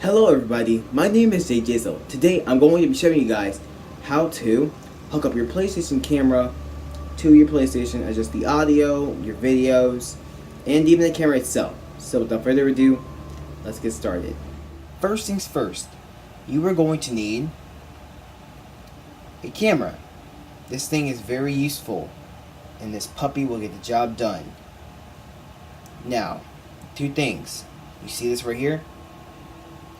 Hello everybody, my name is Jay Jizzle. Today I'm going to be showing you guys how to hook up your PlayStation camera to your PlayStation, adjust the audio, your videos, and even the camera itself. So without further ado, let's get started. First things first, you are going to need a camera. This thing is very useful and this puppy will get the job done. Now, two things. You see this right here?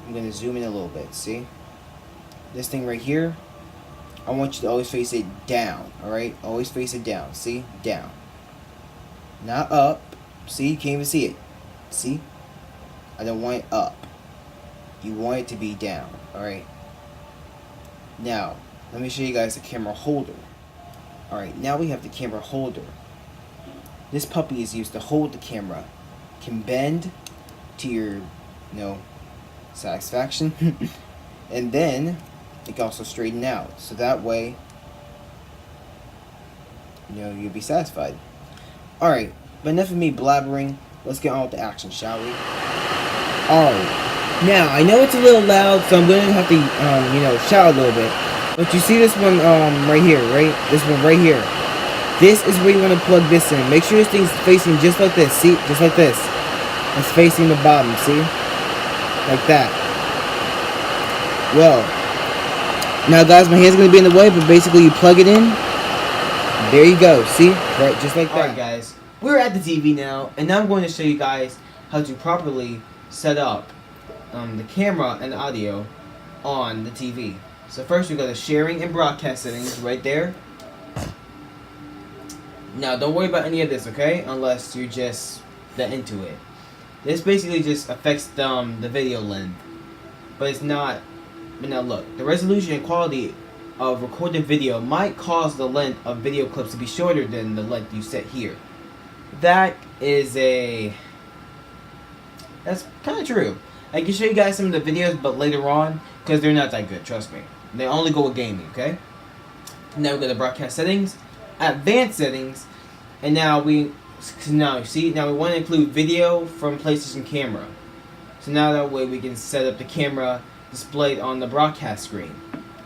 I'm going to zoom in a little bit, see? This thing right here, I want you to always face it down, alright? Always face it down, see? Down. Not up. See? You can't even see it. See? I don't want it up. You want it to be down, alright? Now, let me show you guys the camera holder. Alright, now we have the camera holder. This puppy is used to hold the camera. Can bend to your, satisfaction. And then it can also straighten out, so that way you'll be satisfied. Alright, but enough of me blabbering. Let's get on with the action, shall we? Alright, now I know it's a little loud, so I'm gonna have to shout a little bit. But you see this one right here, right? This one right here. This is where you want to plug this in. Make sure this thing's facing just like this, see? Just like this. It's facing the bottom, see? Like that. Well, now guys, my hand's going to be in the way, but basically you plug it in. There you go, see? Right, just like that. Alright guys, we're at the TV now, and now I'm going to show you guys how to properly set up the camera and audio on the TV. So first we go to sharing and broadcast settings right there. Now don't worry about any of this, okay? Unless you're just that into it. This basically just affects the video length, but it's not. But now look, the resolution and quality of recorded video might cause the length of video clips to be shorter than the length you set here. That's kind of true. I can show you guys some of the videos, but later on, because they're not that good, trust me. They only go with gaming, okay? Now we go to broadcast settings, advanced settings, and now we want to include video from PlayStation camera. So now that way we can set up the camera displayed on the broadcast screen.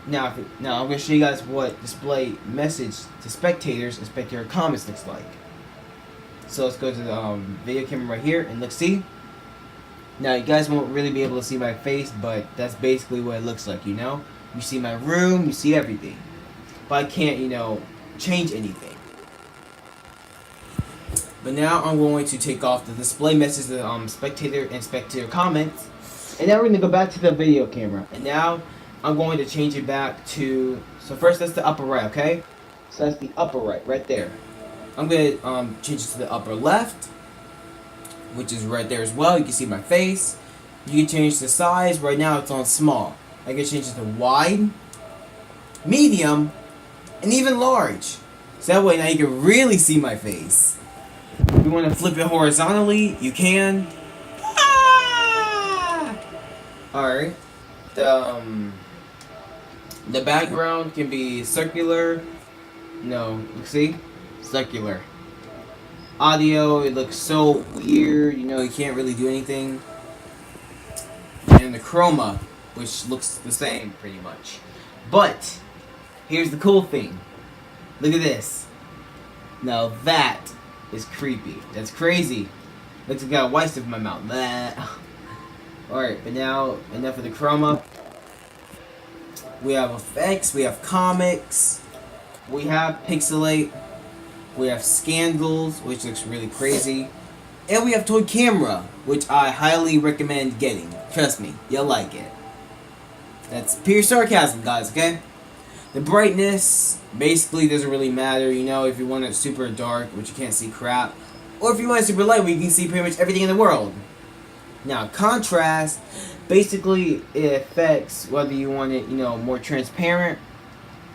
Now I'm going to show you guys what display message to spectators and spectator comments looks like. So let's go to the video camera right here and look, see? Now you guys won't really be able to see my face, but that's basically what it looks like, You see my room, you see everything. But I can't, change anything. But now I'm going to take off the display message to spectator and spectator comments. And now we're going to go back to the video camera. And now I'm going to change it back to, so first that's the upper right, okay? So that's the upper right there. I'm going to change it to the upper left, which is right there as well. You can see my face. You can change the size. Right now it's on small. I can change it to wide, medium, and even large. So that way now you can really see my face. If you want to flip it horizontally, you can. Ah! Alright. The background can be circular. See? Circular. Audio, it looks so weird, you can't really do anything. And the chroma, which looks the same pretty much. But here's the cool thing. Look at this. Now that is creepy. That's crazy. Looks like I got white stuff in my mouth. Alright, but now enough of the chroma. We have effects, we have comics, we have pixelate, we have scandals, which looks really crazy, and we have toy camera, which I highly recommend getting. Trust me, you'll like it. That's pure sarcasm, guys, okay? The brightness basically doesn't really matter, if you want it super dark, which you can't see crap, or if you want it super light, where you can see pretty much everything in the world. Now, contrast, basically it affects whether you want it, more transparent,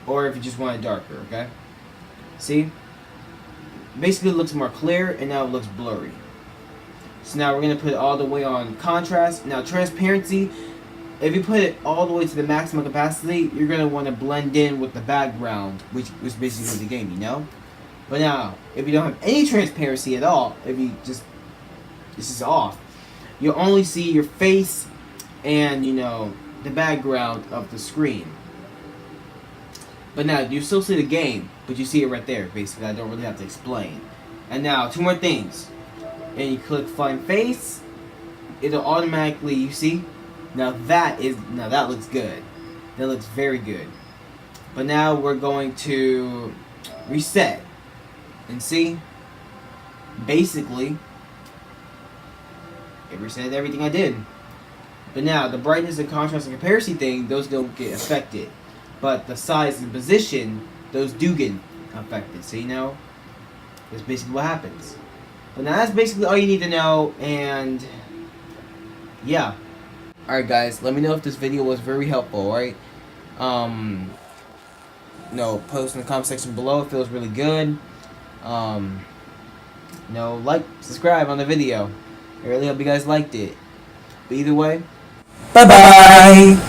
or if you just want it darker, okay? See? Basically it looks more clear, and now it looks blurry. So now we're going to put it all the way on contrast. Now, transparency, if you put it all the way to the maximum capacity, you're going to want to blend in with the background, which was basically the game, But now, if you don't have any transparency at all, if you just, this is off, you'll only see your face and the background of the screen. But now you still see the game, but you see it right there. Basically, I don't really have to explain. And now 2 more things. And you click find face, it'll automatically, you see. Now that looks good. That looks very good. But now we're going to reset and see. Basically, it reset everything I did. But now the brightness and contrast and comparison thing, those don't get affected. But the size and position, those do get affected. See now? That's basically what happens. But now that's basically all you need to know, and yeah. Alright guys, let me know if this video was very helpful, alright? Post in the comment section below if it was really good. Like, subscribe on the video. I really hope you guys liked it. But either way, bye bye!